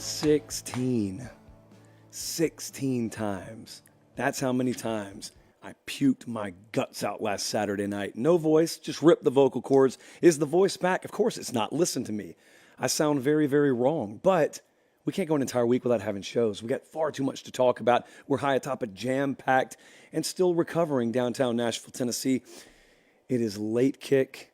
16 times. That's how many times I puked my guts out last Saturday night. No voice, just ripped the vocal cords. Is the voice back? Of course it's not. Listen to me. I sound very, very wrong, but we can't go an entire week without having shows. We got far too much to talk about. We're high atop a jam-packed and still recovering downtown Nashville, Tennessee. It is late kick,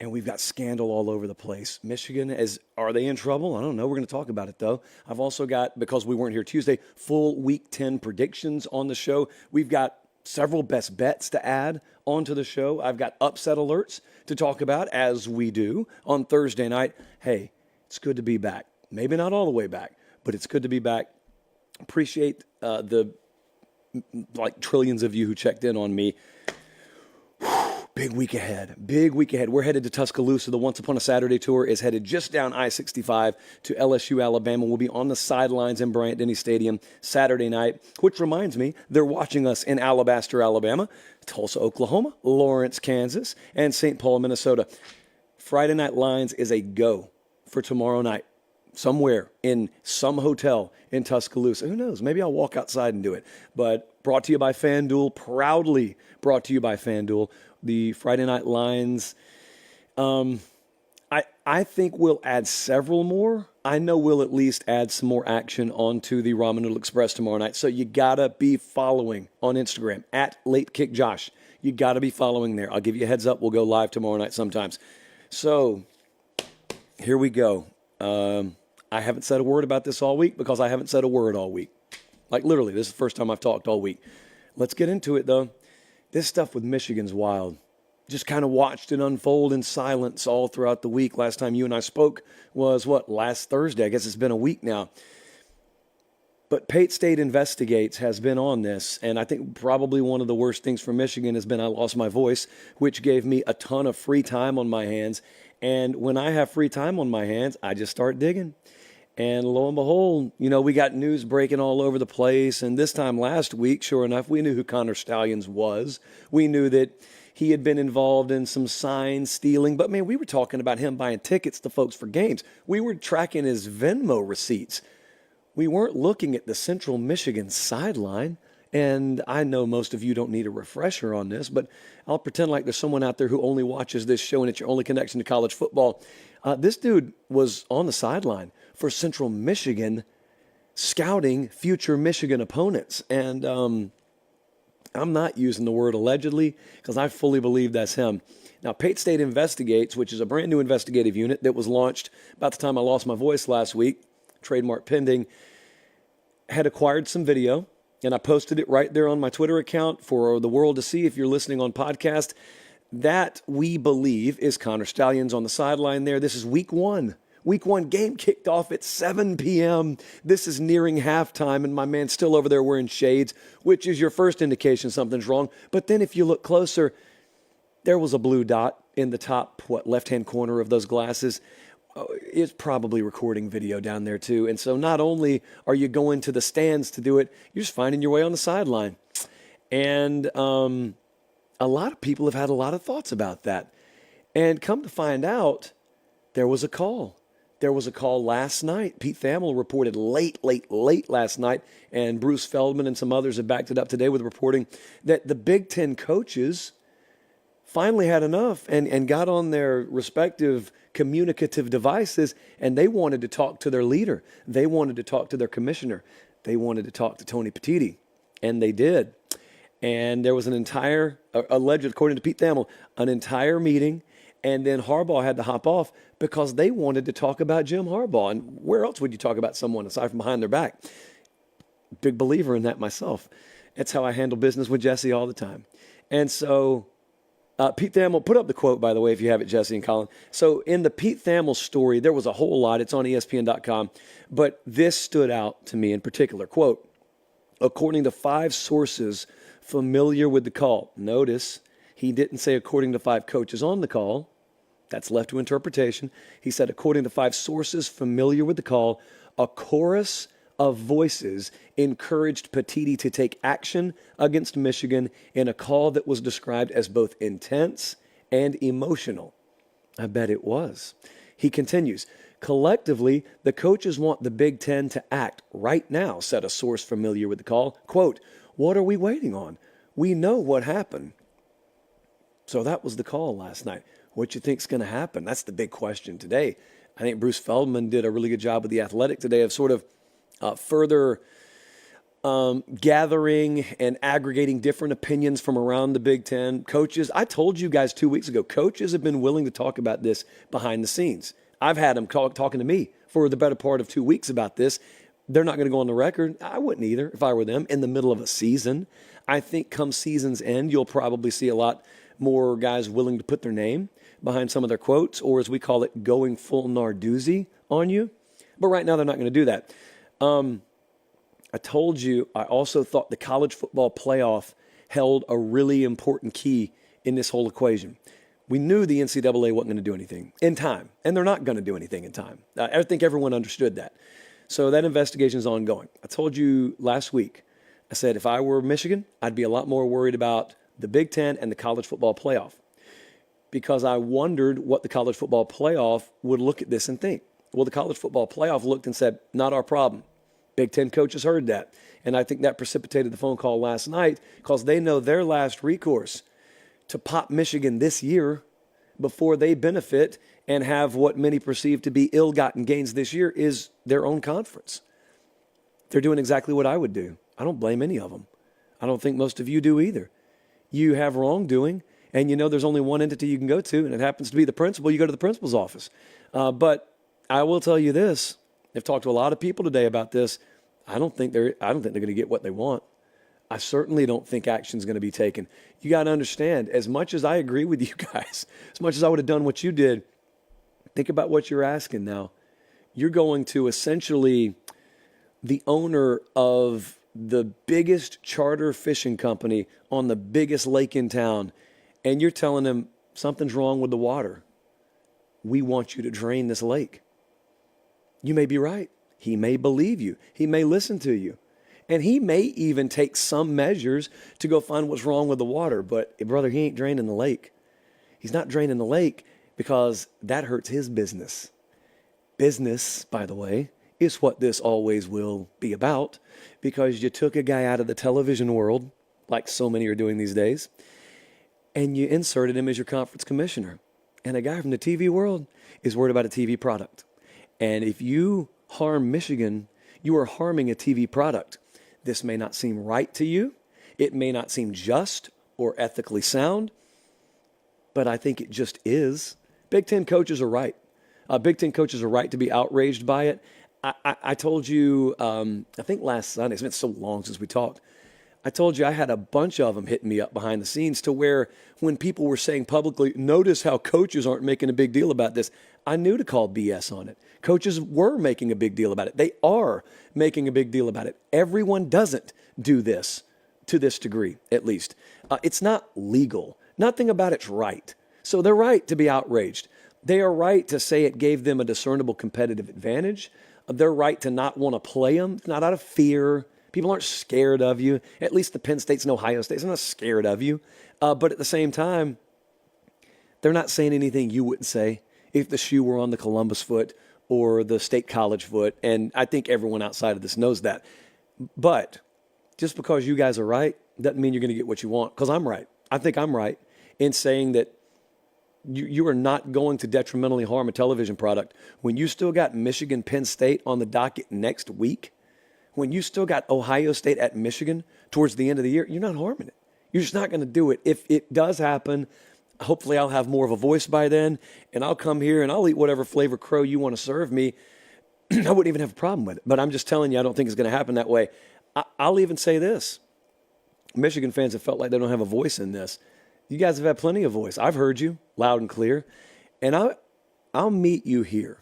and we've got scandal all over the place. Michigan, are they in trouble? I don't know. We're going to talk about it, though. I've also got, because we weren't here Tuesday, full Week 10 predictions on the show. We've got several best bets to add onto the show. I've got upset alerts to talk about, as we do on Thursday night. Hey, it's good to be back. Maybe not all the way back, but it's good to be back. Appreciate the trillions of you who checked in on me. Big week ahead. Big week ahead. We're headed to Tuscaloosa. The Once Upon a Saturday tour is headed just down I-65 to LSU, Alabama. We'll be on the sidelines in Bryant-Denny Stadium Saturday night, which reminds me, they're watching us in Alabaster, Alabama, Tulsa, Oklahoma, Lawrence, Kansas, and St. Paul, Minnesota. Friday Night Lines is a go for tomorrow night. Somewhere in some hotel in Tuscaloosa. Who knows? Maybe I'll walk outside and do it. But brought to you by FanDuel, proudly brought to you by FanDuel. The Friday Night Lines, I think we'll add several more. I know we'll at least add some more action onto the Ramen Noodle Express tomorrow night. So you got to be following on Instagram, @LateKickJosh. You got to be following there. I'll give you a heads up. We'll go live tomorrow night sometimes. So here we go. I haven't said a word about this all week because I haven't said a word all week. Like literally, this is the first time I've talked all week. Let's get into it, though. This stuff with Michigan's wild. Just kind of watched it unfold in silence all throughout the week. Last time you and I spoke was, last Thursday? I guess it's been a week now. But Pate State Investigates has been on this, and I think probably one of the worst things for Michigan has been I lost my voice, which gave me a ton of free time on my hands. And when I have free time on my hands, I just start digging. And lo and behold, we got news breaking all over the place. And this time last week, sure enough, we knew who Connor Stallions was. We knew that he had been involved in some sign stealing. But, man, we were talking about him buying tickets to folks for games. We were tracking his Venmo receipts. We weren't looking at the Central Michigan sideline. And I know most of you don't need a refresher on this, but I'll pretend like there's someone out there who only watches this show and it's your only connection to college football. This dude was on the sideline for Central Michigan scouting future Michigan opponents. And I'm not using the word allegedly because I fully believe that's him. Now, Pate State Investigates, which is a brand new investigative unit that was launched about the time I lost my voice last week, trademark pending, had acquired some video. And I posted it right there on my Twitter account for the world to see if you're listening on podcast. That, we believe, is Connor Stallions on the sideline there. This is week one. Week one game kicked off at 7 p.m. This is nearing halftime, and my man's still over there wearing shades, which is your first indication something's wrong. But then if you look closer, there was a blue dot in the top, left-hand corner of those glasses. It's probably recording video down there too. And so not only are you going to the stands to do it, you're just finding your way on the sideline. And a lot of people have had a lot of thoughts about that. And come to find out, there was a call. There was a call last night. Pete Thamel reported late last night, and Bruce Feldman and some others have backed it up today with reporting that the Big Ten coaches finally had enough and got on their respective communicative devices, and they wanted to talk to their leader. They wanted to talk to their commissioner. They wanted to talk to Tony Petiti, and they did. And there was an entire, alleged, according to Pete Thamel, an entire meeting, and then Harbaugh had to hop off because they wanted to talk about Jim Harbaugh. And where else would you talk about someone aside from behind their back? Big believer in that myself. That's how I handle business with Jesse all the time. And so Pete Thamel, put up the quote, by the way, if you have it, Jesse and Colin. So in the Pete Thamel story, there was a whole lot. It's on ESPN.com. But this stood out to me in particular. Quote, according to 5 sources familiar with the call. Notice, he didn't say according to 5 coaches on the call. That's left to interpretation. He said, according to 5 sources familiar with the call, a chorus of voices encouraged Petiti to take action against Michigan in a call that was described as both intense and emotional. I bet it was. He continues, collectively, the coaches want the Big Ten to act right now, said a source familiar with the call. Quote, what are we waiting on? We know what happened. So that was the call last night. What you think's going to happen? That's the big question today. I think Bruce Feldman did a really good job with The Athletic today of sort of further gathering and aggregating different opinions from around the Big Ten. Coaches, I told you guys 2 weeks ago, coaches have been willing to talk about this behind the scenes. I've had them talking to me for the better part of 2 weeks about this. They're not going to go on the record. I wouldn't either if I were them in the middle of a season. I think come season's end, you'll probably see a lot more guys willing to put their name behind some of their quotes, or as we call it, going full Narduzzi on you. But right now, they're not going to do that. I told you, I also thought the college football playoff held a really important key in this whole equation. We knew the NCAA wasn't going to do anything in time, and they're not going to do anything in time. I think everyone understood that. So that investigation is ongoing. I told you last week, I said if I were Michigan, I'd be a lot more worried about the Big Ten and the college football playoff, because I wondered what the college football playoff would look at this and think. Well, the college football playoff looked and said, not our problem. Big Ten coaches heard that. And I think that precipitated the phone call last night because they know their last recourse to pop Michigan this year before they benefit and have what many perceive to be ill-gotten gains this year is their own conference. They're doing exactly what I would do. I don't blame any of them. I don't think most of you do either. You have wrongdoing, and you know there's only one entity you can go to, and it happens to be the principal. You go to the principal's office. But I will tell you this. I've talked to a lot of people today about this. I don't think they're going to get what they want. I certainly don't think action's going to be taken. You got to understand, as much as I agree with you guys, as much as I would have done what you did, think about what you're asking now. You're going to essentially the owner of the biggest charter fishing company on the biggest lake in town, and you're telling him something's wrong with the water. We want you to drain this lake. You may be right. He may believe you. He may listen to you. And he may even take some measures to go find what's wrong with the water. But, brother, he ain't draining the lake. He's not draining the lake because that hurts his business. Business, by the way, is what this always will be about, because you took a guy out of the television world, like so many are doing these days, and you inserted him as your conference commissioner. And a guy from the TV world is worried about a TV product. And if you harm Michigan, you are harming a TV product. This may not seem right to you. It may not seem just or ethically sound, but I think it just is. Big Ten coaches are right. Big Ten coaches are right to be outraged by it. I told you, I think last Sunday, it's been so long since we talked, I told you I had a bunch of them hitting me up behind the scenes to where when people were saying publicly, notice how coaches aren't making a big deal about this, I knew to call BS on it. Coaches were making a big deal about it. They are making a big deal about it. Everyone doesn't do this to this degree, at least. It's not legal. Nothing about it's right. So they're right to be outraged. They are right to say it gave them a discernible competitive advantage. They're right to not want to play them. It's not out of fear. People aren't scared of you. At least the Penn States and Ohio States are not scared of you. But at the same time, they're not saying anything you wouldn't say if the shoe were on the Columbus foot or the State College foot. And I think everyone outside of this knows that. But just because you guys are right doesn't mean you're going to get what you want, because I'm right. I think I'm right in saying that you are not going to detrimentally harm a television product when you still got Michigan, Penn State on the docket next week. When you still got Ohio State at Michigan towards the end of the year, you're not harming it. You're just not going to do it. If it does happen, hopefully I'll have more of a voice by then, and I'll come here and I'll eat whatever flavor crow you want to serve me. I wouldn't even have a problem with it. But I'm just telling you, I don't think it's going to happen that way. I'll even say this. Michigan fans have felt like they don't have a voice in this. You guys have had plenty of voice. I've heard you loud and clear, and I'll meet you here.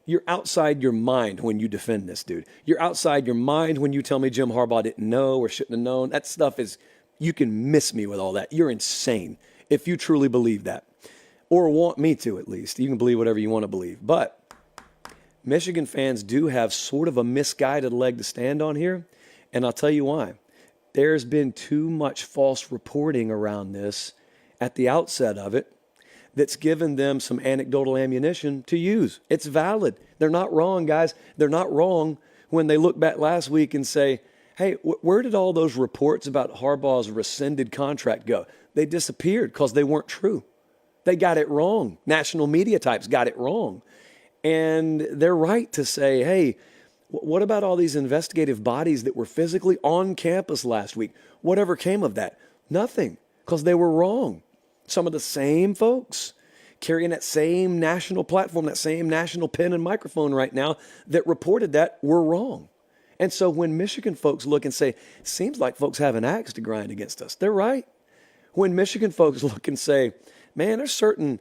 You're outside your mind when you defend this, dude. You're outside your mind when you tell me Jim Harbaugh didn't know or shouldn't have known. That stuff is, you can miss me with all that. You're insane if you truly believe that, or want me to at least. You can believe whatever you want to believe. But Michigan fans do have sort of a misguided leg to stand on here, and I'll tell you why. There's been too much false reporting around this at the outset of it that's given them some anecdotal ammunition to use. It's valid. They're not wrong, guys. They're not wrong when they look back last week and say, hey, where did all those reports about Harbaugh's rescinded contract go? They disappeared because they weren't true. They got it wrong. National media types got it wrong. And they're right to say, hey, what about all these investigative bodies that were physically on campus last week? Whatever came of that? Nothing, because they were wrong. Some of the same folks carrying that same national platform, that same national pen and microphone right now that reported that were wrong. And so when Michigan folks look and say, seems like folks have an axe to grind against us, they're right. When Michigan folks look and say, man, there's certain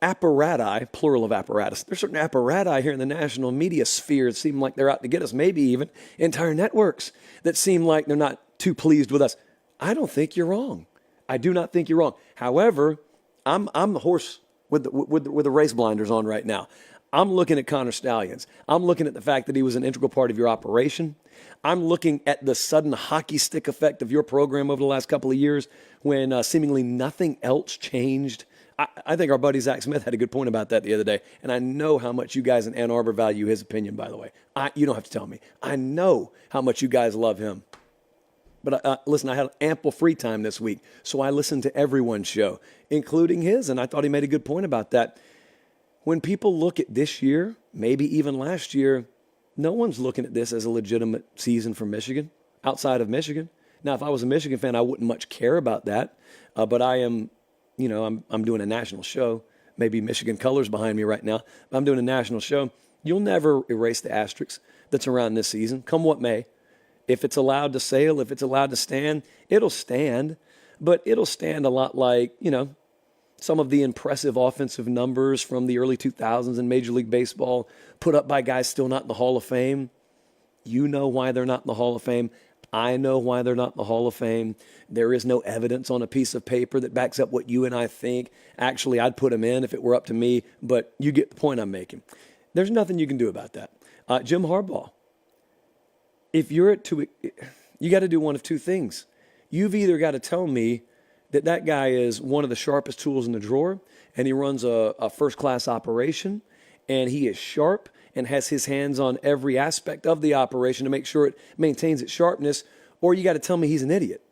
apparati, plural of apparatus, there's certain apparati here in the national media sphere that seem like they're out to get us, maybe even entire networks that seem like they're not too pleased with us. I don't think you're wrong. I do not think you're wrong. However, I'm the horse with the race blinders on right now. I'm looking at Connor Stallions. I'm looking at the fact that he was an integral part of your operation. I'm looking at the sudden hockey stick effect of your program over the last couple of years when seemingly nothing else changed. I think our buddy Zach Smith had a good point about that the other day, and I know how much you guys in Ann Arbor value his opinion, by the way. You don't have to tell me. I know how much you guys love him. But listen, I had ample free time this week, so I listened to everyone's show, including his, and I thought he made a good point about that. When people look at this year, maybe even last year, no one's looking at this as a legitimate season for Michigan, outside of Michigan. Now, if I was a Michigan fan, I wouldn't much care about that, but I am, I'm doing a national show, maybe Michigan colors behind me right now, but I'm doing a national show. You'll never erase the asterisk that's around this season, come what may. If it's allowed to sail, if it's allowed to stand, it'll stand. But it'll stand a lot like, some of the impressive offensive numbers from the early 2000s in Major League Baseball put up by guys still not in the Hall of Fame. You know why they're not in the Hall of Fame. I know why they're not in the Hall of Fame. There is no evidence on a piece of paper that backs up what you and I think. Actually, I'd put them in if it were up to me, but you get the point I'm making. There's nothing you can do about that. Jim Harbaugh. If you're you got to do one of two things. You've either got to tell me that guy is one of the sharpest tools in the drawer and he runs a first-class operation and he is sharp and has his hands on every aspect of the operation to make sure it maintains its sharpness, or you got to tell me he's an idiot.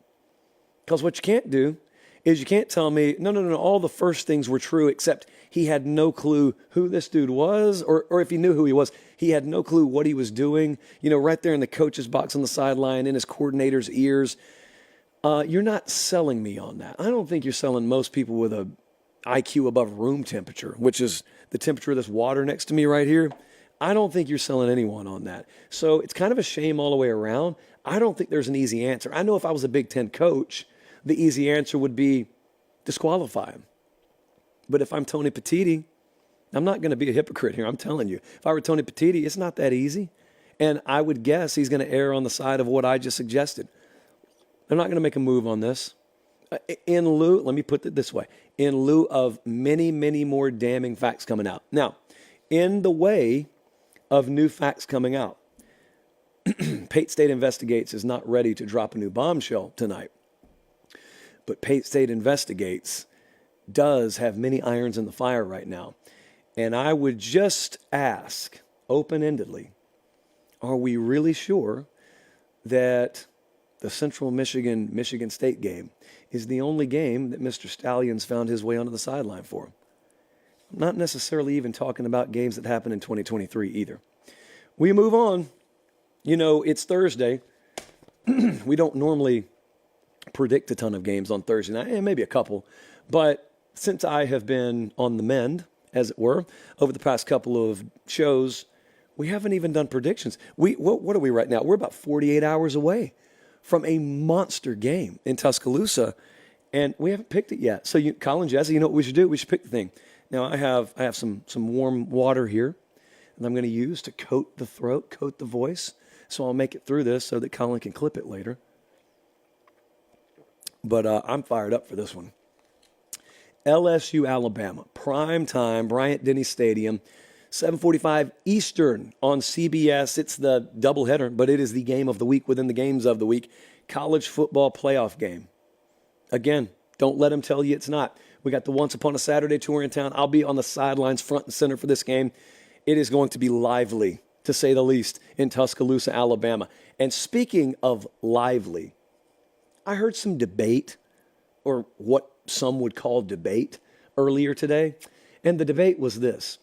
Because what you can't do is you can't tell me, no, all the first things were true except he had no clue who this dude was, or if he knew who he was, he had no clue what he was doing, right there in the coach's box on the sideline, in his coordinator's ears. You're not selling me on that. I don't think you're selling most people with a IQ above room temperature, which is the temperature of this water next to me right here. I don't think you're selling anyone on that. So it's kind of a shame all the way around. I don't think there's an easy answer. I know if I was a Big Ten coach, the easy answer would be disqualify him. But if I'm Tony Petitti, I'm not going to be a hypocrite here. I'm telling you. If I were Tony Petitti, it's not that easy. And I would guess he's going to err on the side of what I just suggested. They're not going to make a move on this. Let me put it this way, in lieu of many, many more damning facts coming out. Now, in the way of new facts coming out, Pate State Investigates is not ready to drop a new bombshell tonight. But Pate State Investigates does have many irons in the fire right now. And I would just ask, open-endedly, are we really sure that the Central Michigan State game is the only game that Mr. Stallions found his way onto the sideline for? I'm not necessarily even talking about games that happen in 2023 either. We move on. It's Thursday. We don't normally predict a ton of games on Thursday night, maybe a couple. But since I have been on the mend, as it were, over the past couple of shows, we haven't even done predictions. What are we right now? We're about 48 hours away from a monster game in Tuscaloosa, and we haven't picked it yet. So, Colin, Jesse, you know what we should do? We should pick the thing. Now, I have some warm water here that I'm going to use to coat the throat, coat the voice, so I'll make it through this so that Colin can clip it later. But I'm fired up for this one. LSU, Alabama, prime time, Bryant-Denny Stadium, 7:45 Eastern on CBS. It's the doubleheader, but it is the game of the week within the games of the week. College football playoff game. Again, Don't let them tell you it's not. We got the Once Upon a Saturday tour in town. I'll be on the sidelines front and center for this game. It is going to be lively, to say the least, in Tuscaloosa, Alabama. And speaking of lively, I heard some debate, or what some would call debate, earlier today. And the debate was this.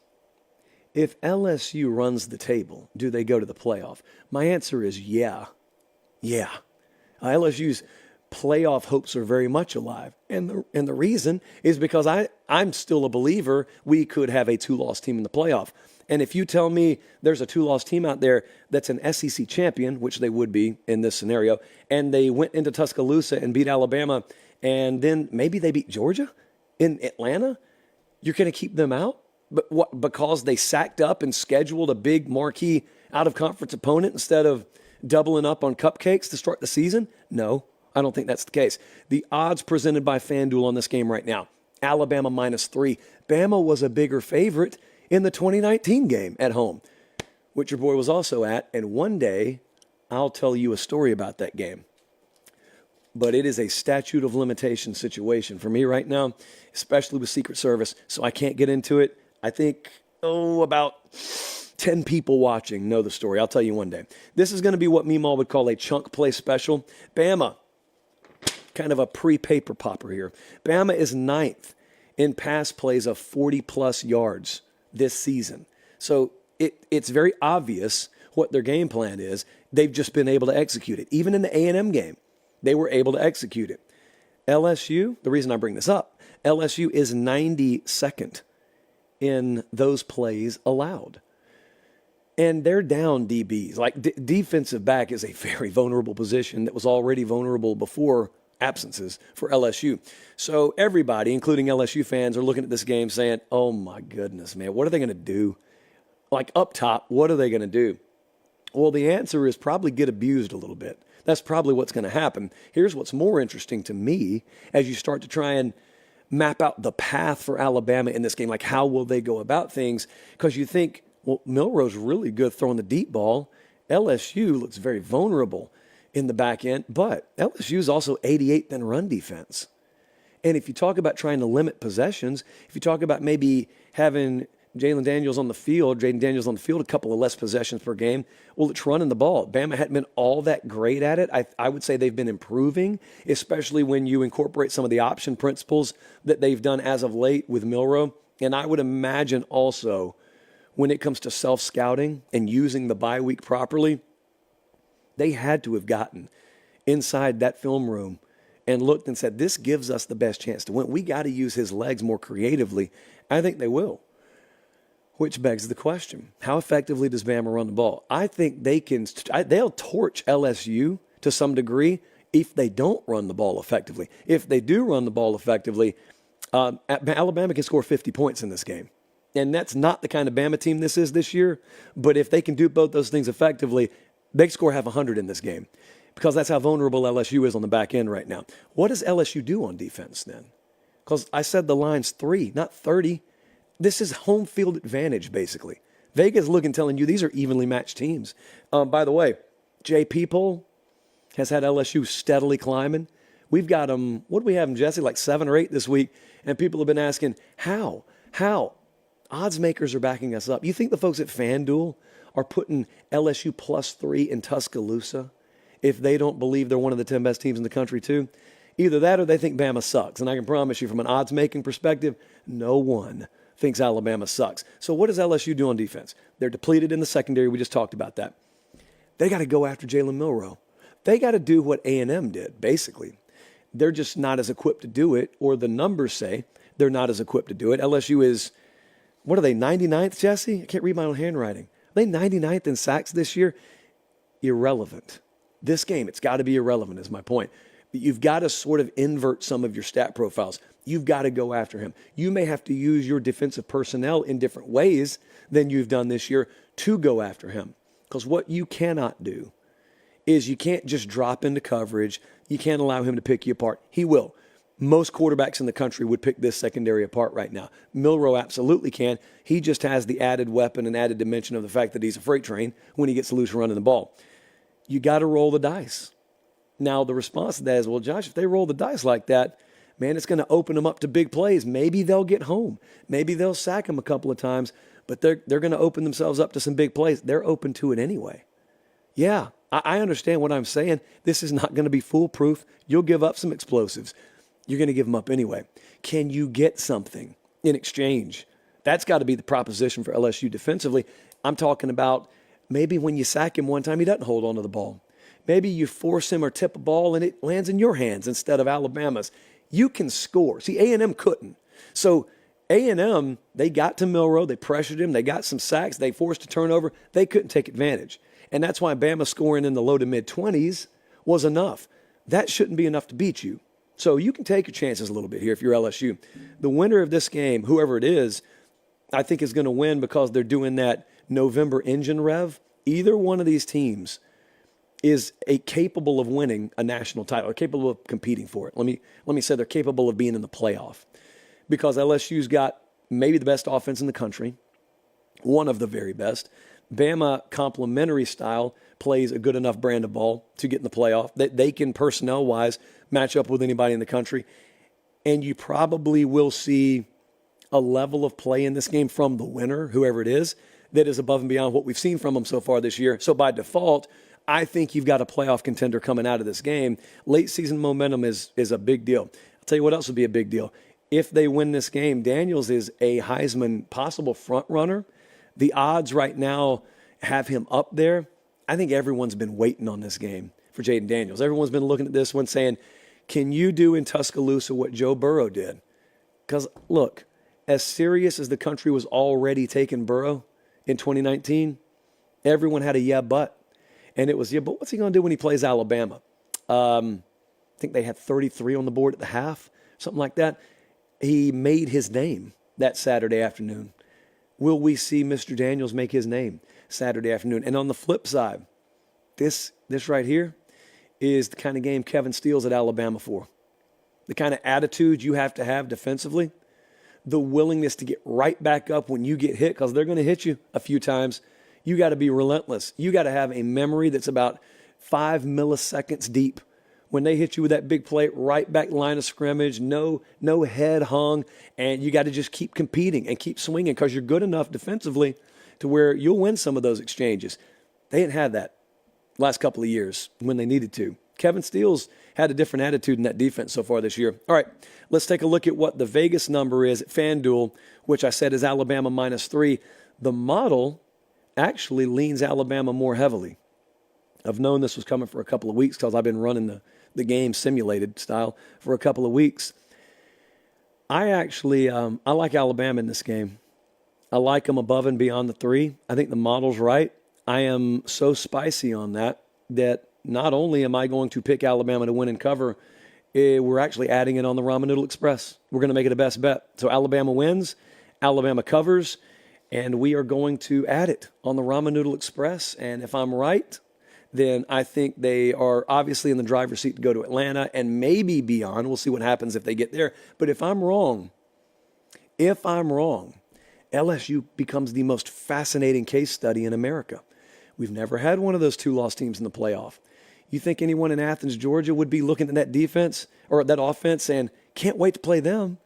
If LSU runs the table, do they go to the playoff? My answer is yeah. Yeah. LSU's playoff hopes are very much alive. And the reason is because I'm still a believer we could have a two-loss team in the playoff. And if you tell me there's a two-loss team out there that's an SEC champion, which they would be in this scenario, and they went into Tuscaloosa and beat Alabama, and then maybe they beat Georgia in Atlanta, you're going to keep them out? But what, because they sacked up and scheduled a big marquee out-of-conference opponent instead of doubling up on cupcakes to start the season? No, I don't think that's the case. The odds presented by FanDuel on this game right now, Alabama -3. Bama was a bigger favorite in the 2019 game at home, which your boy was also at. And one day, I'll tell you a story about that game. But it is a statute of limitation situation for me right now, especially with Secret Service, so I can't get into it. I think, about 10 people watching know the story. I'll tell you one day. This is going to be what Meemaw would call a chunk play special. Bama, kind of a pre-paper popper here. Bama is 9th in pass plays of 40-plus yards this season. So it's very obvious what their game plan is. They've just been able to execute it. Even in the A&M game, they were able to execute it. LSU, the reason I bring this up, LSU is 92nd in those plays allowed. And they're down DBs. Like defensive back is a very vulnerable position that was already vulnerable before absences for LSU. So everybody, including LSU fans, are looking at this game saying, oh my goodness, man, what are they going to do? Like up top, what are they going to do? Well, the answer is probably get abused a little bit. That's probably what's going to happen. Here's what's more interesting to me as you start to try and map out the path for Alabama in this game. Like, how will they go about things? Because you think, well, Milroe's really good throwing the deep ball. LSU looks very vulnerable in the back end, but LSU is also 88th in run defense. And if you talk about trying to limit possessions, if you talk about maybe having Jaden Daniels on the field, a couple of less possessions per game, well, it's running the ball. Bama hadn't been all that great at it. I would say they've been improving, especially when you incorporate some of the option principles that they've done as of late with Milroe. And I would imagine also when it comes to self-scouting and using the bye week properly, they had to have gotten inside that film room and looked and said, this gives us the best chance to win. We got to use his legs more creatively. I think they will. Which begs the question, how effectively does Bama run the ball? I think they'll torch LSU to some degree if they don't run the ball effectively. If they do run the ball effectively, Alabama can score 50 points in this game. And that's not the kind of Bama team this is this year. But if they can do both those things effectively, they can score half 100 in this game because that's how vulnerable LSU is on the back end right now. What does LSU do on defense then? Because I said the line's 3, not 30. This is home field advantage, basically. Vegas looking, telling you these are evenly matched teams. By the way, JP poll has had LSU steadily climbing. We've got them, what do we have them, Jesse? Like 7 or 8 this week. And people have been asking, how? How? Odds makers are backing us up. You think the folks at FanDuel are putting LSU +3 in Tuscaloosa if they don't believe they're one of the 10 best teams in the country too? Either that or they think Bama sucks. And I can promise you from an odds-making perspective, no one thinks Alabama sucks. So what does LSU do on defense? They're depleted in the secondary. We just talked about that. They got to go after Jalen Milroe. They got to do what A&M did, basically. They're just not as equipped to do it, or the numbers say they're not as equipped to do it. LSU is, what are they, 99th, Jesse? I can't read my own handwriting. Are they 99th in sacks this year? Irrelevant. This game, it's got to be irrelevant is my point. You've got to sort of invert some of your stat profiles. You've got to go after him. You may have to use your defensive personnel in different ways than you've done this year to go after him. Because what you cannot do is you can't just drop into coverage. You can't allow him to pick you apart. He will. Most quarterbacks in the country would pick this secondary apart right now. Milroe absolutely can. He just has the added weapon and added dimension of the fact that he's a freight train when he gets loose running the ball. You got to roll the dice. Now, the response to that is, well, Josh, if they roll the dice like that, man, it's going to open them up to big plays. Maybe they'll get home. Maybe they'll sack them a couple of times, but they're going to open themselves up to some big plays. They're open to it anyway. Yeah, I understand what I'm saying. This is not going to be foolproof. You'll give up some explosives. You're going to give them up anyway. Can you get something in exchange? That's got to be the proposition for LSU defensively. I'm talking about maybe when you sack him one time, he doesn't hold on to the ball. Maybe you force him or tip a ball and it lands in your hands instead of Alabama's. You can score. See, A&M couldn't. So A&M, they got to Milroe. They pressured him. They got some sacks. They forced a turnover. They couldn't take advantage. And that's why Bama scoring in the low to mid-20s was enough. That shouldn't be enough to beat you. So you can take your chances a little bit here if you're LSU. The winner of this game, whoever it is, I think is going to win because they're doing that November engine rev. Either one of these teams is capable of winning a national title, or capable of competing for it. Let me say they're capable of being in the playoff because LSU's got maybe the best offense in the country, one of the very best. Bama complementary style plays a good enough brand of ball to get in the playoff that they can personnel-wise match up with anybody in the country. And you probably will see a level of play in this game from the winner, whoever it is, that is above and beyond what we've seen from them so far this year. So by default, I think you've got a playoff contender coming out of this game. Late season momentum is a big deal. I'll tell you what else would be a big deal. If they win this game, Daniels is a Heisman possible front runner. The odds right now have him up there. I think everyone's been waiting on this game for Jaden Daniels. Everyone's been looking at this one saying, can you do in Tuscaloosa what Joe Burrow did? Because, look, as serious as the country was already taking Burrow in 2019, everyone had a yeah, but. And it was, yeah, but what's he going to do when he plays Alabama? I think they had 33 on the board at the half, something like that. He made his name that Saturday afternoon. Will we see Mr. Daniels make his name Saturday afternoon? And on the flip side, this right here is the kind of game Kevin Steele's at Alabama for. The kind of attitude you have to have defensively, the willingness to get right back up when you get hit, because they're going to hit you a few times. You got to be relentless. You got to have a memory that's about 5 milliseconds deep. When they hit you with that big play, right back line of scrimmage, no head hung, and you got to just keep competing and keep swinging because you're good enough defensively to where you'll win some of those exchanges. They didn't have that last couple of years when they needed to. Kevin Steele's had a different attitude in that defense so far this year. All right, let's take a look at what the Vegas number is at FanDuel, which I said is Alabama -3. The model actually leans Alabama more heavily. I've known this was coming for a couple of weeks because I've been running the game simulated style for a couple of weeks. I actually, I like Alabama in this game. I like them above and beyond the 3. I think the model's right. I am so spicy on that not only am I going to pick Alabama to win and cover, we're actually adding it on the Ramen Noodle Express. We're going to make it a best bet. So Alabama wins, Alabama covers, and we are going to add it on the Ramen Noodle Express. And if I'm right, then I think they are obviously in the driver's seat to go to Atlanta and maybe beyond. We'll see what happens if they get there. But if I'm wrong, LSU becomes the most fascinating case study in America. We've never had one of those 2-loss teams in the playoff. You think anyone in Athens, Georgia would be looking at that defense or that offense saying, can't wait to play them?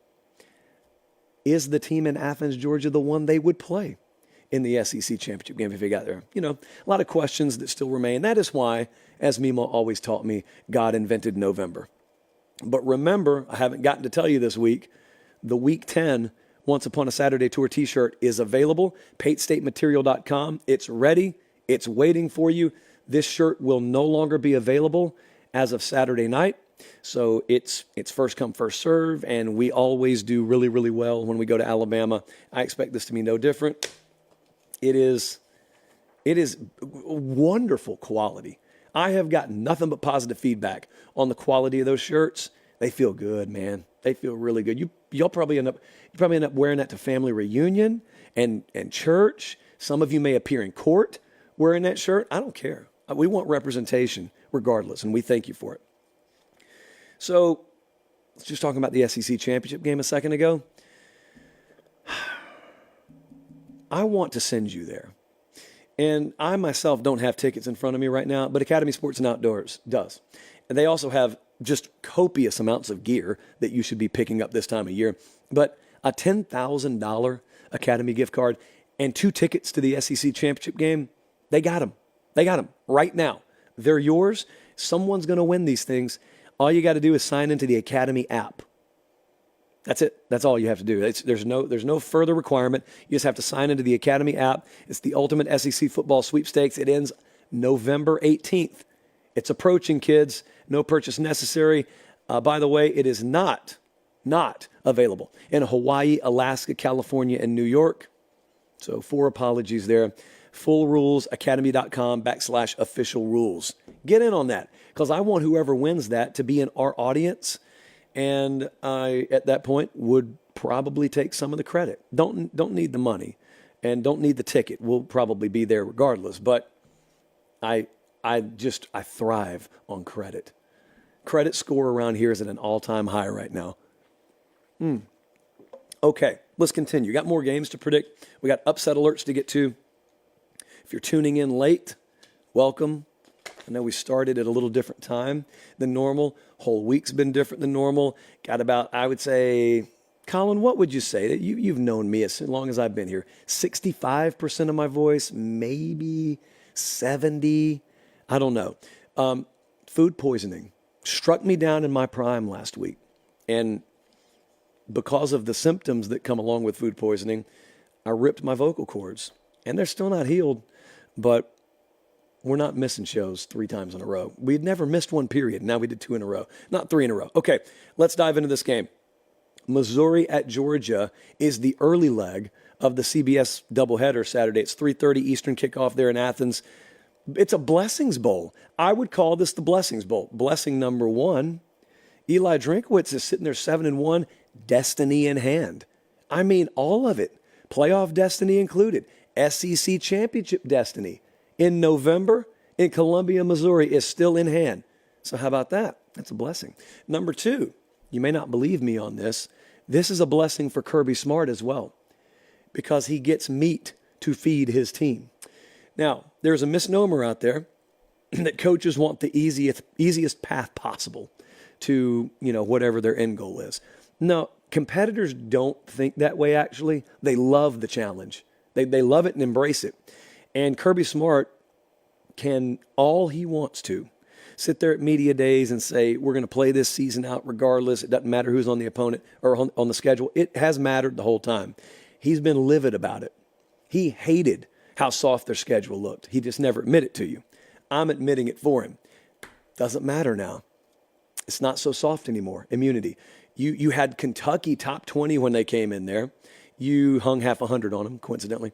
Is the team in Athens, Georgia, the one they would play in the SEC championship game if they got there? You know, a lot of questions that still remain. That is why, as Mimo always taught me, God invented November. But remember, I haven't gotten to tell you this week, the Week 10 Once Upon a Saturday Tour t-shirt is available. PateStateMaterial.com. It's ready. It's waiting for you. This shirt will no longer be available as of Saturday night. So it's first come, first serve, and we always do really, really well when we go to Alabama. I expect this to be no different. It is wonderful quality. I have gotten nothing but positive feedback on the quality of those shirts. They feel good, man. They feel really good. You'll probably end up wearing that to family reunion and church. Some of you may appear in court wearing that shirt. I don't care. We want representation regardless, and we thank you for it. So, let's just talking about the SEC championship game a second ago. I want to send you there. And I myself don't have tickets in front of me right now, but Academy Sports and Outdoors does. And they also have just copious amounts of gear that you should be picking up this time of year. But a $10,000 Academy gift card and 2 tickets to the SEC championship game, they got them. They got them right now. They're yours. Someone's going to win these things. All you got to do is sign into the Academy app. That's it. That's all you have to do. There's no further requirement. You just have to sign into the Academy app. It's the ultimate SEC football sweepstakes. It ends November 18th. It's approaching, kids. No purchase necessary. By the way, it is not available in Hawaii, Alaska, California, and New York. So 4 apologies there. Full rules, academy.com/official rules. Get in on that, because I want whoever wins that to be in our audience. And I, at that point, would probably take some of the credit. Don't need the money and don't need the ticket. We'll probably be there regardless. But I thrive on credit. Credit score around here is at an all-time high right now. Okay, let's continue. Got more games to predict. We got upset alerts to get to. If you're tuning in late, welcome. I know we started at a little different time than normal. Whole week's been different than normal. Got about, I would say, Colin, what would you say? You've known me as long as I've been here. 65% of my voice, maybe 70. I don't know. Food poisoning struck me down in my prime last week. And because of the symptoms that come along with food poisoning, I ripped my vocal cords. And they're still not healed, but we're not missing shows 3 times in a row. We'd never missed one period. Now we did 2 in a row, not 3 in a row. Okay, let's dive into this game. Missouri at Georgia is the early leg of the CBS doubleheader Saturday. It's 3:30 Eastern kickoff there in Athens. It's a Blessings Bowl. I would call this the Blessings Bowl. Blessing number 1, Eli Drinkwitz is sitting there 7-1, destiny in hand. I mean, all of it. Playoff destiny included. SEC championship destiny in November in Columbia, Missouri is still in hand. So how about that? That's a blessing. Number 2, you may not believe me on this. This is a blessing for Kirby Smart as well, because he gets meat to feed his team. Now, there's a misnomer out there that coaches want the easiest path possible to, whatever their end goal is. No, competitors don't think that way, actually. They love the challenge. They love it and embrace it. And Kirby Smart can, all he wants to, sit there at media days and say, we're going to play this season out regardless. It doesn't matter who's on the opponent or on the schedule. It has mattered the whole time. He's been livid about it. He hated how soft their schedule looked. He just never admitted it to you. I'm admitting it for him. Doesn't matter now. It's not so soft anymore. Immunity. You had Kentucky top 20 when they came in there. You hung half 100 on them, coincidentally.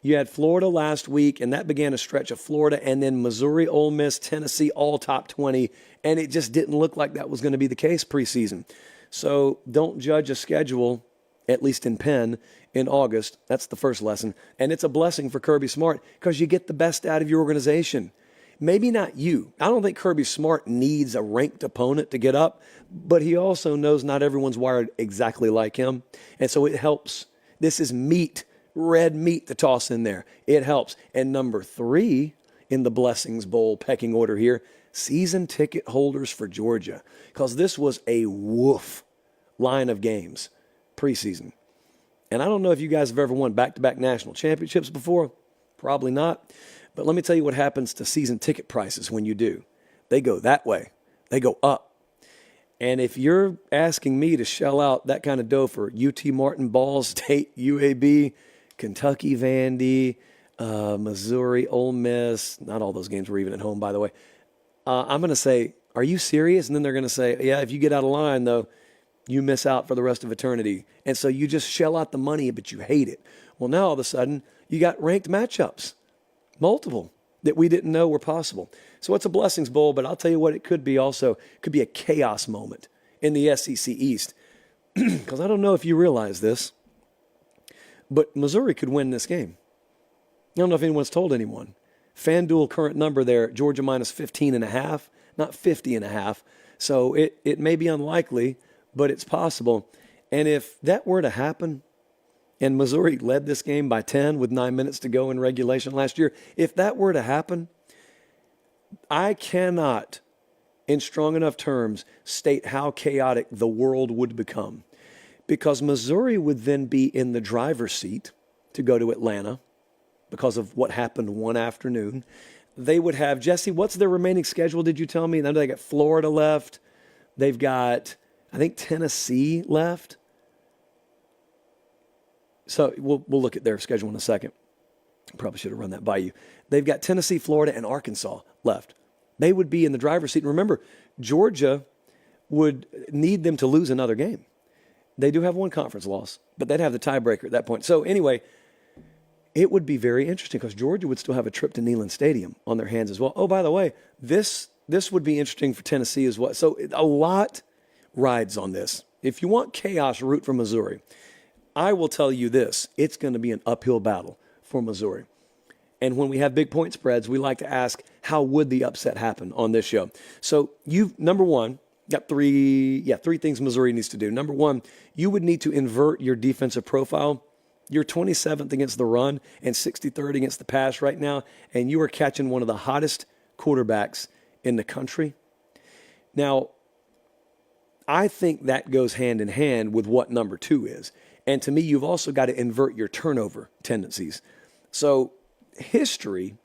You had Florida last week, and that began a stretch of Florida, and then Missouri, Ole Miss, Tennessee, all top 20, and it just didn't look like that was going to be the case preseason. So don't judge a schedule, at least in Penn, in August. That's the first lesson. And it's a blessing for Kirby Smart because you get the best out of your organization. Maybe not you. I don't think Kirby Smart needs a ranked opponent to get up, but he also knows not everyone's wired exactly like him, and so it helps. This is meat, red meat to toss in there. It helps. And number 3 in the Blessings Bowl pecking order here, season ticket holders for Georgia, because this was a woof line of games preseason. And I don't know if you guys have ever won back-to-back national championships before. Probably not. But let me tell you what happens to season ticket prices when you do. They go that way. They go up. And if you're asking me to shell out that kind of dough for UT Martin, Ball State, UAB, Kentucky, Vandy, Missouri, Ole Miss, not all those games were even at home, by the way, I'm going to say, are you serious? And then they're going to say, yeah, if you get out of line, though, you miss out for the rest of eternity. And so you just shell out the money, but you hate it. Well, now all of a sudden, you got ranked matchups, multiple, that we didn't know were possible. So it's a Blessings Bowl, but I'll tell you what it could be also. It could be a chaos moment in the SEC East. Because I don't know if you realize this, but Missouri could win this game. I don't know if anyone's told anyone. FanDuel current number there, Georgia minus 15.5, not 50.5. So it may be unlikely, but it's possible. And if that were to happen, and Missouri led this game by 10 with 9 minutes to go in regulation last year, if that were to happen, I cannot in strong enough terms, state how chaotic the world would become. Because Missouri would then be in the driver's seat to go to Atlanta because of what happened one afternoon. They would have, Jesse, what's their remaining schedule, did you tell me? Then they got Florida left. They've got, I think, Tennessee left. So we'll look at their schedule in a second. Probably should have run that by you. They've got Tennessee, Florida, and Arkansas left. They would be in the driver's seat. And remember, Georgia would need them to lose another game. They do have one conference loss, but they'd have the tiebreaker at that point. So anyway, it would be very interesting because Georgia would still have a trip to Neyland Stadium on their hands as well. Oh, by the way, this would be interesting for Tennessee as well. So a lot rides on this. If you want chaos, root for Missouri. I will tell you this, it's going to be an uphill battle for Missouri. And when we have big point spreads, we like to ask, how would the upset happen on this show? So number one, got three things Missouri needs to do. Number one, you would need to invert your defensive profile. You're 27th against the run and 63rd against the pass right now, and you are catching one of the hottest quarterbacks in the country. Now, I think that goes hand in hand with what number two is. And to me, you've also got to invert your turnover tendencies. So history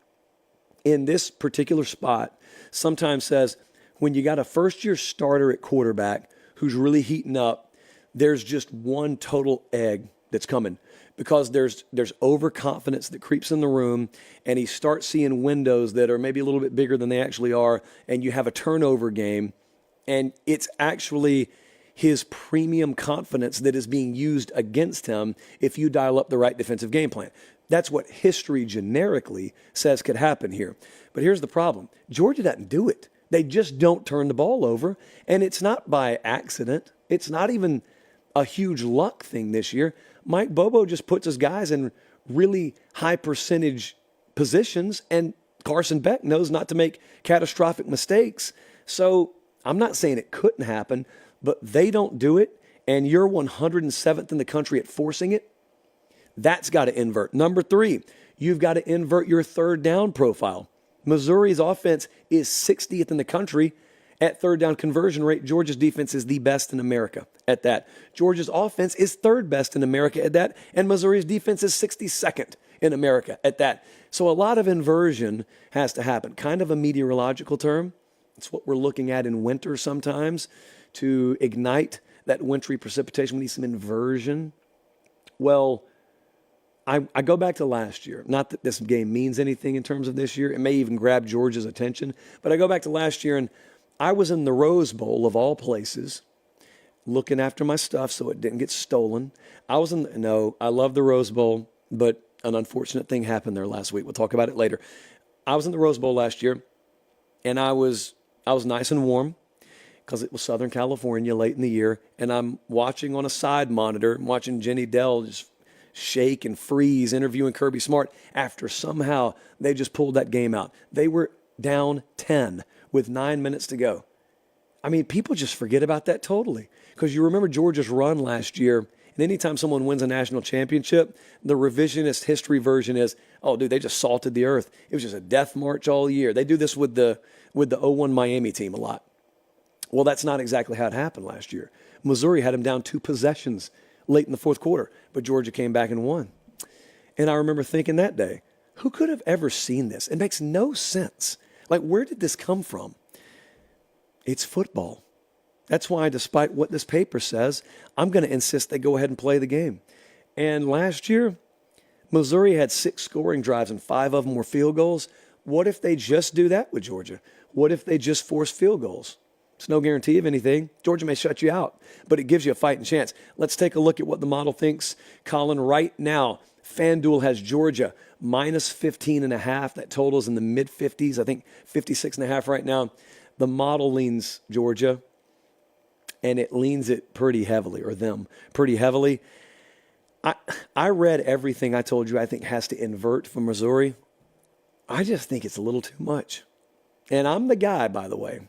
in this particular spot sometimes says when you got a first-year starter at quarterback who's really heating up, there's just one total egg that's coming because there's overconfidence that creeps in the room, and he starts seeing windows that are maybe a little bit bigger than they actually are, and you have a turnover game, and it's actually his premium confidence that is being used against him if you dial up the right defensive game plan. That's what history generically says could happen here. But here's the problem. Georgia doesn't do it. They just don't turn the ball over, and it's not by accident. It's not even a huge luck thing this year. Mike Bobo just puts his guys in really high percentage positions, and Carson Beck knows not to make catastrophic mistakes. So I'm not saying it couldn't happen, but they don't do it, and you're 107th in the country at forcing it. That's got to invert. Number three, you've got to invert your third down profile. Missouri's offense is 60th in the country at third down conversion rate. Georgia's defense is the best in America at that. Georgia's offense is third best in America at that, and Missouri's defense is 62nd in America at that. So a lot of inversion has to happen. Kind of a meteorological term. It's what we're looking at in winter sometimes to ignite that wintry precipitation. We need some inversion. Well, I go back to last year. Not that this game means anything in terms of this year. It may even grab Georgia's attention. But I go back to last year, and I was in the Rose Bowl, of all places, looking after my stuff so it didn't get stolen. I love the Rose Bowl, but an unfortunate thing happened there last week. We'll talk about it later. I was in the Rose Bowl last year, and I was nice and warm because it was Southern California late in the year, and I'm watching on a side monitor, I'm watching Jenny Dell just shake and freeze, interviewing Kirby Smart after somehow they just pulled that game out. They were down 10 with 9 minutes to go. I mean, people just forget about that totally because you remember Georgia's run last year, and anytime someone wins a national championship, the revisionist history version is, oh, dude, they just salted the earth. It was just a death march all year. They do this with the 0-1 Miami team a lot. Well, that's not exactly how it happened last year. Missouri had them down 2 possessions late in the fourth quarter, but Georgia came back and won. And I remember thinking that day, who could have ever seen this? It makes no sense. Like, where did this come from? It's football. That's why, despite what this paper says, I'm going to insist they go ahead and play the game. And last year, Missouri had 6 scoring drives, and 5 of them were field goals. What if they just do that with Georgia? What if they just force field goals? It's no guarantee of anything. Georgia may shut you out, but it gives you a fighting chance. Let's take a look at what the model thinks. Colin, right now, FanDuel has Georgia minus 15.5. That total's in the mid-50s. I think 56.5 right now. The model leans Georgia, and it leans it pretty heavily, or them pretty heavily. I read everything I told you I think has to invert for Missouri. I just think it's a little too much. And I'm the guy, by the way,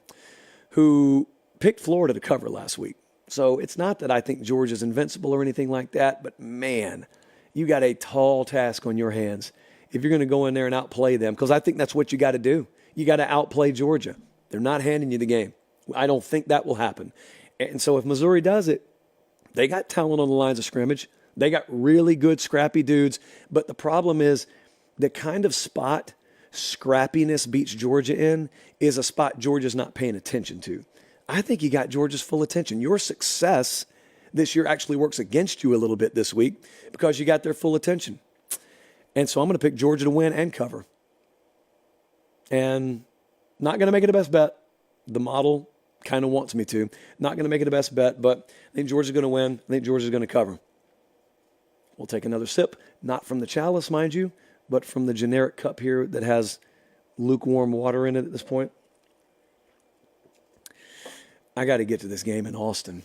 who picked Florida to cover last week. So it's not that I think Georgia's invincible or anything like that, but man, you got a tall task on your hands if you're going to go in there and outplay them, because I think that's what you got to do. You got to outplay Georgia. They're not handing you the game. I don't think that will happen. And so if Missouri does it, they got talent on the lines of scrimmage. They got really good, scrappy dudes. But the problem is the kind of spot scrappiness beats Georgia in is a spot Georgia's not paying attention to. I think you got Georgia's full attention. Your success this year actually works against you a little bit this week because you got their full attention. And so I'm going to pick Georgia to win and cover. And not going to make it a best bet. The model kind of wants me to. Not going to make it a best bet, but I think Georgia's going to win. I think Georgia's going to cover. We'll take another sip, not from the chalice, mind you, but from the generic cup here that has lukewarm water in it at this point. I got to get to this game in Austin.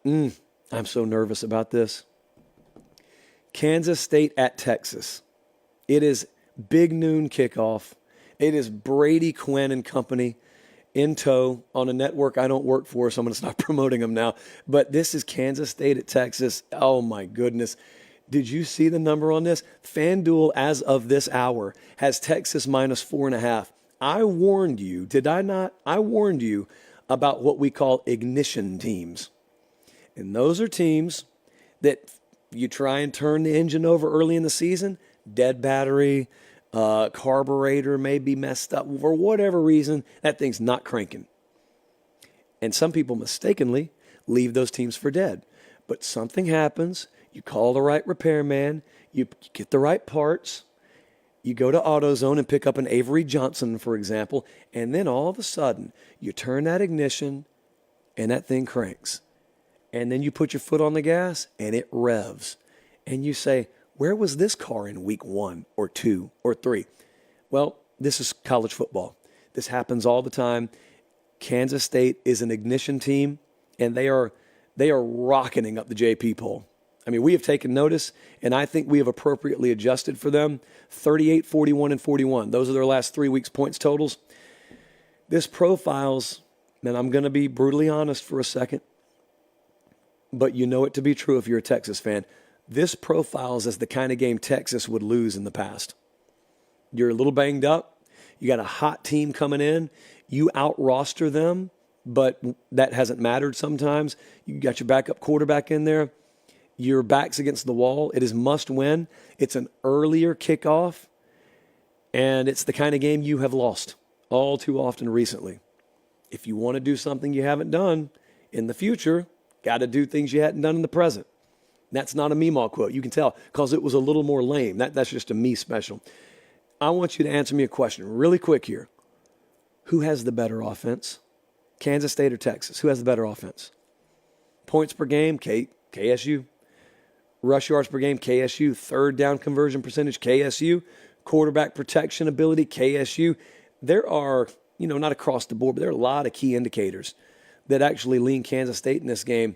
I'm so nervous about this. Kansas State at Texas. It is big noon kickoff. It is Brady Quinn and company in tow on a network I don't work for, so I'm going to stop promoting them now. But this is Kansas State at Texas. Oh, my goodness. Did you see the number on this? FanDuel, as of this hour, has Texas minus 4.5. I warned you, did I not? I warned you about what we call ignition teams. And those are teams that you try and turn the engine over early in the season, dead battery, carburetor may be messed up for whatever reason, that thing's not cranking. And some people mistakenly leave those teams for dead. But something happens, you call the right repairman, you get the right parts, you go to AutoZone and pick up an Avery Johnson, for example, and then all of a sudden you turn that ignition and that thing cranks. And then you put your foot on the gas and it revs. And you say, where was this car in week 1 or 2 or 3? Well, this is college football. This happens all the time. Kansas State is an ignition team, and they are rocketing up the JP poll. I mean, we have taken notice, and I think we have appropriately adjusted for them. 38, 41, and 41. Those are their last 3 weeks' points totals. This profiles, and I'm going to be brutally honest for a second, but you know it to be true if you're a Texas fan. This profiles as the kind of game Texas would lose in the past. You're a little banged up. You got a hot team coming in. You out-roster them, but that hasn't mattered sometimes. You got your backup quarterback in there. Your back's against the wall. It is must win. It's an earlier kickoff, and it's the kind of game you have lost all too often recently. If you want to do something you haven't done in the future, got to do things you hadn't done in the present. That's not a Meemaw quote. You can tell because it was a little more lame. That's just a me special. I want you to answer me a question really quick here. Who has the better offense? Kansas State or Texas? Who has the better offense? Points per game, KSU. Rush yards per game, KSU. Third down conversion percentage, KSU. Quarterback protection ability, KSU. There are, not across the board, but there are a lot of key indicators that actually lean Kansas State in this game.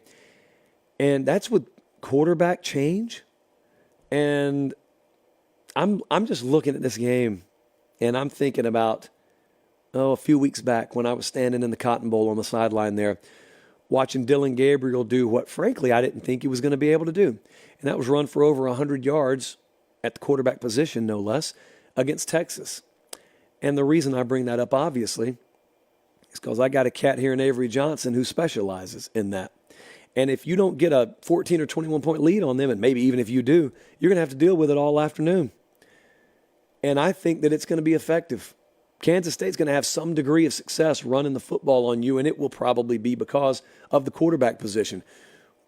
And that's with quarterback change. And I'm just looking at this game, and I'm thinking about, a few weeks back when I was standing in the Cotton Bowl on the sideline there, watching Dylan Gabriel do what, frankly, I didn't think he was going to be able to do. And that was run for over 100 yards at the quarterback position, no less, against Texas. And the reason I bring that up, obviously, is because I got a cat here in Avery Johnson who specializes in that. And if you don't get a 14 or 21-point lead on them, and maybe even if you do, you're going to have to deal with it all afternoon. And I think that it's going to be effective. Kansas State's going to have some degree of success running the football on you, and it will probably be because of the quarterback position.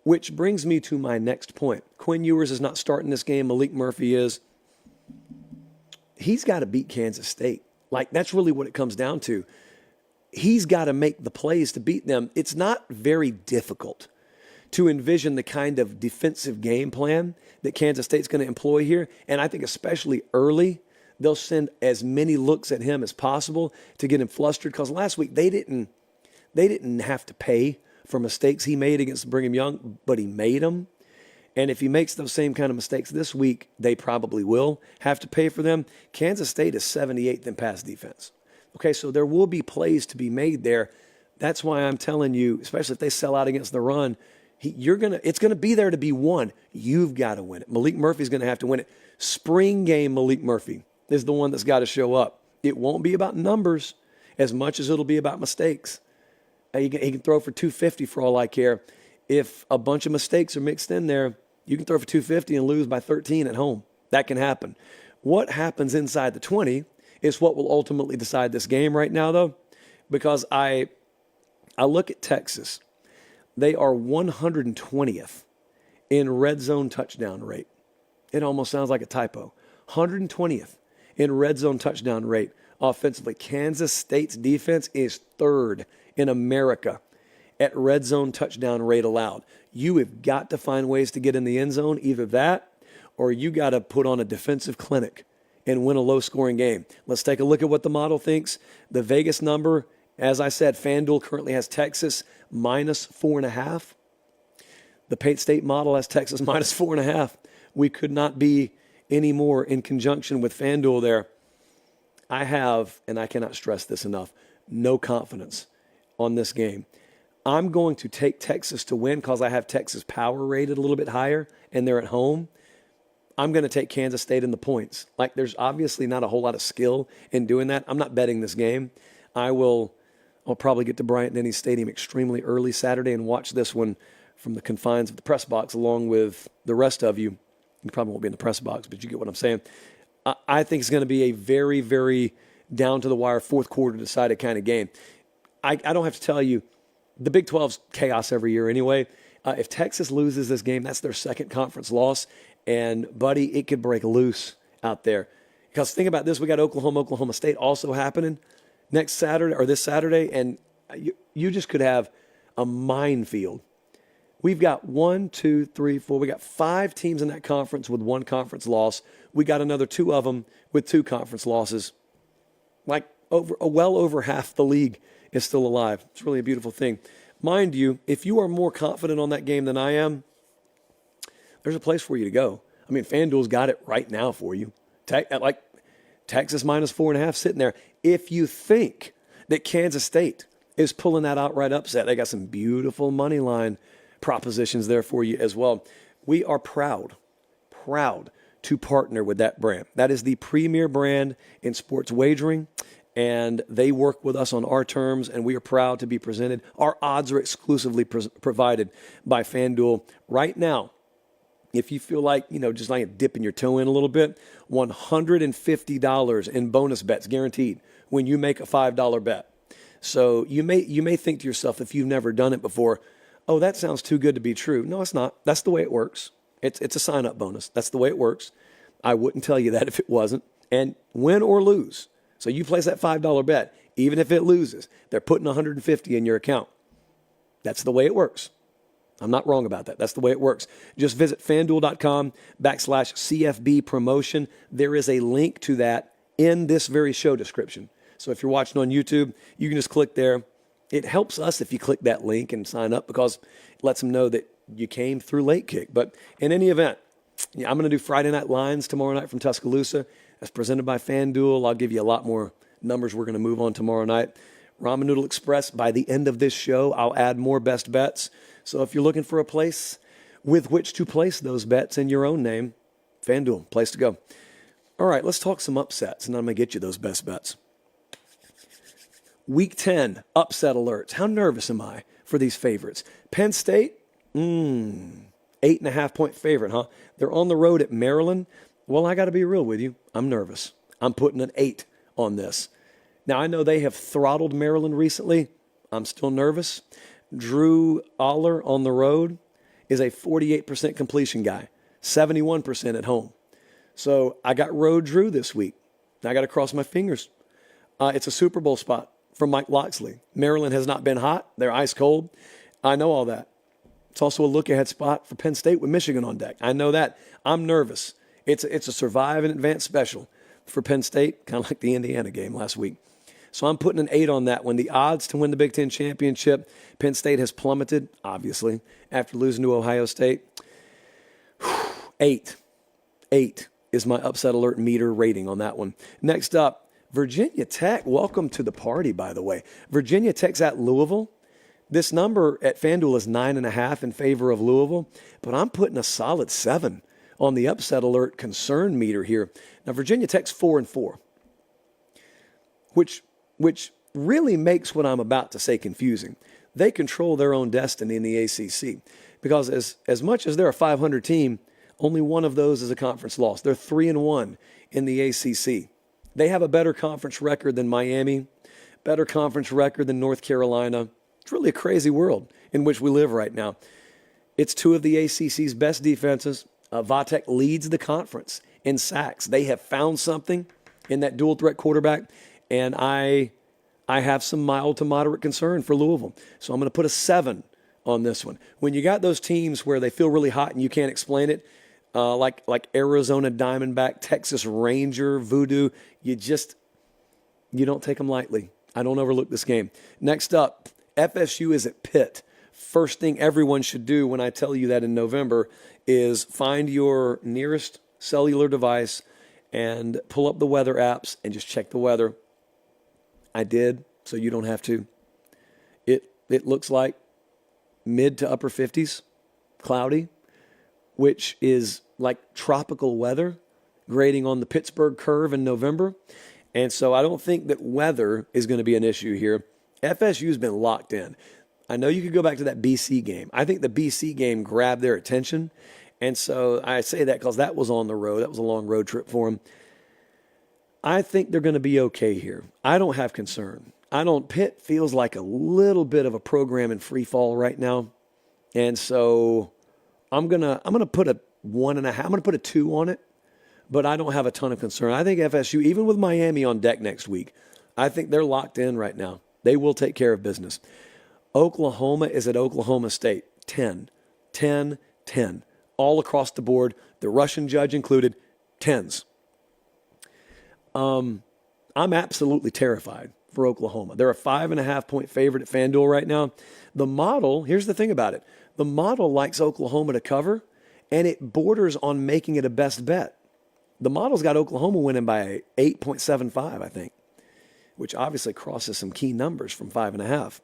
Which brings me to my next point. Quinn Ewers is not starting this game. Malik Murphy is. He's got to beat Kansas State. That's really what it comes down to. He's got to make the plays to beat them. It's not very difficult to envision the kind of defensive game plan that Kansas State's going to employ here. And I think especially early, they'll send as many looks at him as possible to get him flustered. Because last week they didn't have to pay for mistakes he made against Brigham Young, but he made them. And if he makes those same kind of mistakes this week, they probably will have to pay for them. Kansas State is 78th in pass defense. Okay, so there will be plays to be made there. That's why I'm telling you, especially if they sell out against the run, it's going to be there to be won. You've got to win it. Malik Murphy's going to have to win it. Spring game Malik Murphy is the one that's got to show up. It won't be about numbers as much as it'll be about mistakes. He can throw for 250 for all I care. If a bunch of mistakes are mixed in there, you can throw for 250 and lose by 13 at home. That can happen. What happens inside the 20 is what will ultimately decide this game right now, though, because I look at Texas. They are 120th in red zone touchdown rate. It almost sounds like a typo. 120th in red zone touchdown rate offensively. Kansas State's defense is third in America at red zone touchdown rate allowed. You have got to find ways to get in the end zone, either that or you got to put on a defensive clinic and win a low-scoring game. Let's take a look at what the model thinks. The Vegas number, as I said, FanDuel currently has Texas minus 4.5. The Pate State model has Texas minus 4.5. We could not be any more in conjunction with FanDuel there. I have, and I cannot stress this enough, no confidence on this game. I'm going to take Texas to win because I have Texas power rated a little bit higher, and they're at home. I'm going to take Kansas State in the points. Like, there's obviously not a whole lot of skill in doing that. I'm not betting this game. I'll probably get to Bryant-Denny Stadium extremely early Saturday and watch this one from the confines of the press box along with the rest of you. You probably won't be in the press box, but you get what I'm saying. I think it's going to be a very, very down-to-the-wire fourth quarter decided kind of game. I don't have to tell you, the Big 12's chaos every year anyway. If Texas loses this game, that's their second conference loss. And, buddy, it could break loose out there. Because think about this. We got Oklahoma State also happening next Saturday or this Saturday. And you just could have a minefield. We've got 1, 2, 3, 4. We got 5 teams in that conference with 1 conference loss. We got another 2 of them with 2 conference losses. Like well over half the league is still alive. It's really a beautiful thing. Mind you, if you are more confident on that game than I am, there's a place for you to go. I mean, FanDuel's got it right now for you. Like Texas minus 4.5 sitting there. If you think that Kansas State is pulling that outright upset, they got some beautiful money line propositions there for you as well. We are proud to partner with that brand. That is the premier brand in sports wagering, and they work with us on our terms, and we are proud to be presented. Our odds are exclusively provided by FanDuel right now. If you feel like, just like dipping your toe in a little bit, $150 in bonus bets guaranteed when you make a $5 bet. So you may think to yourself, if you've never done it before, oh, that sounds too good to be true. No, it's not. That's the way it works. It's a sign-up bonus. That's the way it works. I wouldn't tell you that if it wasn't. And win or lose. So you place that $5 bet, even if it loses, they're putting $150 in your account. That's the way it works. I'm not wrong about that. That's the way it works. Just visit FanDuel.com/CFB promotion. There is a link to that in this very show description. So if you're watching on YouTube, you can just click there. It helps us if you click that link and sign up because it lets them know that you came through Late Kick. But in any event, I'm going to do Friday Night Lines tomorrow night from Tuscaloosa. That's presented by FanDuel. I'll give you a lot more numbers we're going to move on tomorrow night. Ramen Noodle Express, by the end of this show, I'll add more best bets. So if you're looking for a place with which to place those bets in your own name, FanDuel, place to go. All right, let's talk some upsets, and I'm going to get you those best bets. Week 10, upset alerts. How nervous am I for these favorites? Penn State, 8.5-point favorite, huh? They're on the road at Maryland. Well, I got to be real with you. I'm nervous. I'm putting an 8 on this. Now, I know they have throttled Maryland recently. I'm still nervous. Drew Aller on the road is a 48% completion guy, 71% at home. So I got road Drew this week. I got to cross my fingers. It's a Super Bowl spot for Mike Loxley. Maryland has not been hot. They're ice cold. I know all that. It's also a look-ahead spot for Penn State with Michigan on deck. I know that. I'm nervous. It's a survive and advance special for Penn State, kind of like the Indiana game last week. So I'm putting an 8 on that one. The odds to win the Big Ten championship, Penn State has plummeted, obviously, after losing to Ohio State. 8 is my upset alert meter rating on that one. Next up, Virginia Tech. Welcome to the party, by the way. Virginia Tech's at Louisville. This number at FanDuel is 9.5 in favor of Louisville, but I'm putting a solid 7 on the upset alert concern meter here. Now, Virginia Tech's 4-4, which really makes what I'm about to say confusing. they control their own destiny in the ACC. Because as much as they're a 500 team, only one of those is a conference loss. They're 3-1 in the ACC. They have a better conference record than Miami, better conference record than North Carolina. It's really a crazy world in which we live right now. It's two of the ACC's best defenses. Vatek leads the conference in sacks. They have found something in that dual threat quarterback, and I have some mild to moderate concern for Louisville. So I'm going to put a 7 on this one. When you got those teams where they feel really hot and you can't explain it, like Arizona Diamondback, Texas Ranger, Voodoo, you don't take them lightly. I don't overlook this game. Next up, FSU is at Pitt. First thing everyone should do when I tell you that in November is find your nearest cellular device and pull up the weather apps and just check the weather. I did, so you don't have to. It looks like mid to upper 50s, cloudy, which is like tropical weather grading on the Pittsburgh curve in November. And so I don't think that weather is going to be an issue here. FSU's been locked in. I know you could go back to that BC game. I think the BC game grabbed their attention. And so I say that because that was on the road. That was a long road trip for them. I think they're going to be okay here. I don't have concern. Pitt feels like a little bit of a program in free fall right now. And so I'm gonna put a 1.5. I'm gonna put a 2 on it, but I don't have a ton of concern. I think FSU, even with Miami on deck next week, I think they're locked in right now. They will take care of business. Oklahoma is at Oklahoma State. 10, 10, 10. All across the board, the Russian judge included, 10s. I'm absolutely terrified for Oklahoma. They're a 5.5-point favorite at FanDuel right now. The model, here's the thing about it. The model likes Oklahoma to cover, and it borders on making it a best bet. The model's got Oklahoma winning by 8.75, I think, which obviously crosses some key numbers from 5.5.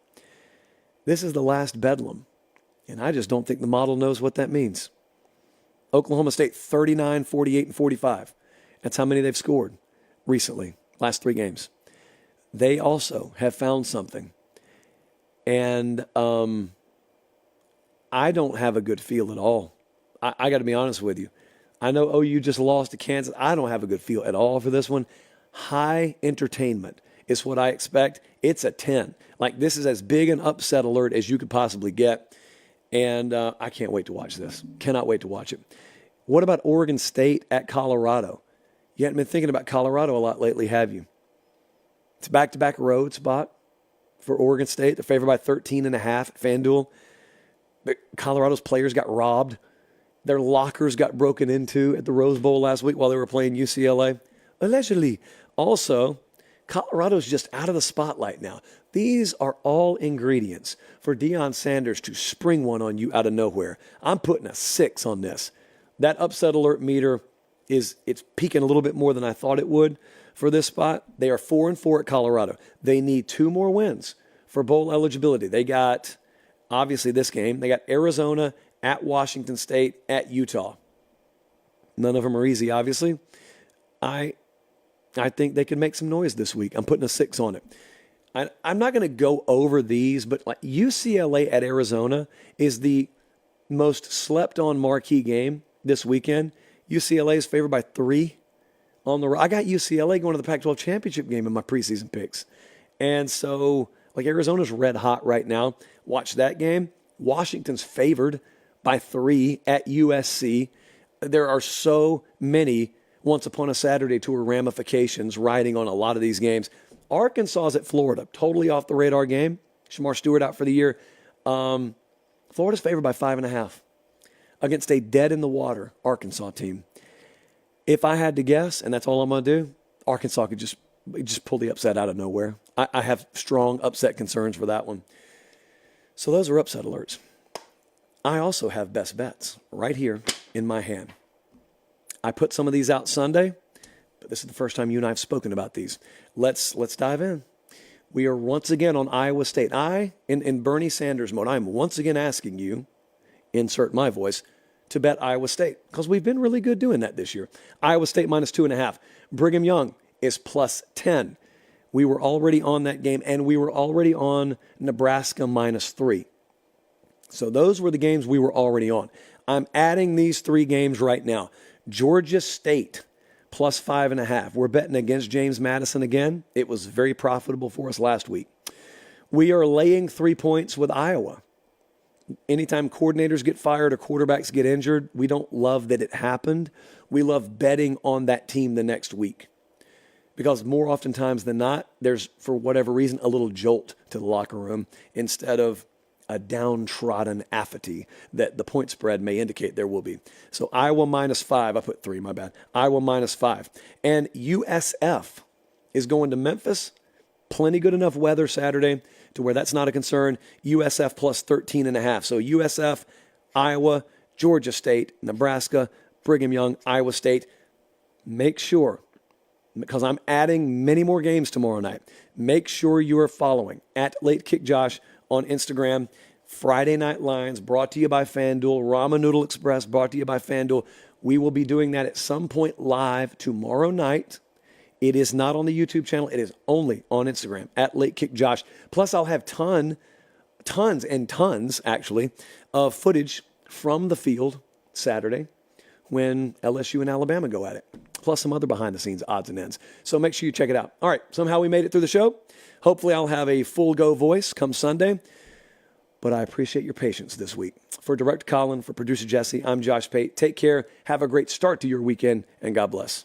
This is the last bedlam, and I just don't think the model knows what that means. Oklahoma State 39, 48, and 45. That's how many they've scored recently, last 3 games. They also have found something. And I don't have a good feel at all. I got to be honest with you. I know OU just lost to Kansas. I don't have a good feel at all for this one. High entertainment is what I expect. It's a 10. Like, this is as big an upset alert as you could possibly get. And I can't wait to watch this. Cannot wait to watch it. What about Oregon State at Colorado? You haven't been thinking about Colorado a lot lately, have you? It's a back-to-back road spot for Oregon State. They're favored by 13.5 at FanDuel. Colorado's players got robbed. Their lockers got broken into at the Rose Bowl last week while they were playing UCLA. Allegedly. Also, Colorado's just out of the spotlight now. These are all ingredients for Deion Sanders to spring one on you out of nowhere. I'm putting a 6 on this. That upset alert meter it's peaking a little bit more than I thought it would for this spot. They are 4-4 at Colorado. They need 2 more wins for bowl eligibility. They got, obviously this game, they got Arizona at Washington State at Utah. None of them are easy, obviously. I think they can make some noise this week. I'm putting a 6 on it. I'm not going to go over these, but like UCLA at Arizona is the most slept-on marquee game this weekend. UCLA is favored by 3 on the road. I got UCLA going to the Pac-12 championship game in my preseason picks. And so, like, Arizona's red hot right now. Watch that game. Washington's favored by 3 at USC. There are so many once upon a Saturday tour ramifications riding on a lot of these games. Arkansas's at Florida. Totally off the radar game. Shamar Stewart out for the year. Florida's favored by 5.5 against a dead-in-the-water Arkansas team. If I had to guess, and that's all I'm going to do, Arkansas could just pull the upset out of nowhere. I have strong upset concerns for that one. So those are upset alerts. I also have best bets right here in my hand. I put some of these out Sunday, but this is the first time you and I have spoken about these. Let's dive in. We are once again on Iowa State. In Bernie Sanders mode, I'm once again asking you, insert my voice, to bet Iowa State, because we've been really good doing that this year. Iowa State minus 2.5. Brigham Young is plus 10. We were already on that game, and we were already on Nebraska -3. So those were the games we were already on. I'm adding these 3 games right now. Georgia State +5.5. We're betting against James Madison again. It was very profitable for us last week. We are laying 3 points with Iowa. Anytime coordinators get fired or quarterbacks get injured, we don't love that it happened. We love betting on that team the next week. Because more oftentimes than not, there's, for whatever reason, a little jolt to the locker room instead of a downtrodden apathy that the point spread may indicate there will be. So Iowa -5. I put 3, my bad. Iowa -5. And USF is going to Memphis. Plenty good enough weather Saturday to where that's not a concern. USF +13.5. So USF, Iowa, Georgia State, Nebraska, Brigham Young, Iowa State. Make sure, because I'm adding many more games tomorrow night, make sure you are following at Late Kick Josh on Instagram. Friday Night Lines brought to you by FanDuel. Ramen Noodle Express brought to you by FanDuel. We will be doing that at some point live tomorrow night. It is not on the YouTube channel. It is only on Instagram at Late Kick Josh. Plus, I'll have tons actually of footage from the field Saturday when LSU and Alabama go at it. Plus some other behind-the-scenes odds and ends. So make sure you check it out. All right, somehow we made it through the show. Hopefully I'll have a full-go voice come Sunday. But I appreciate your patience this week. For Director Colin, for Producer Jesse, I'm Josh Pate. Take care. Have a great start to your weekend, and God bless.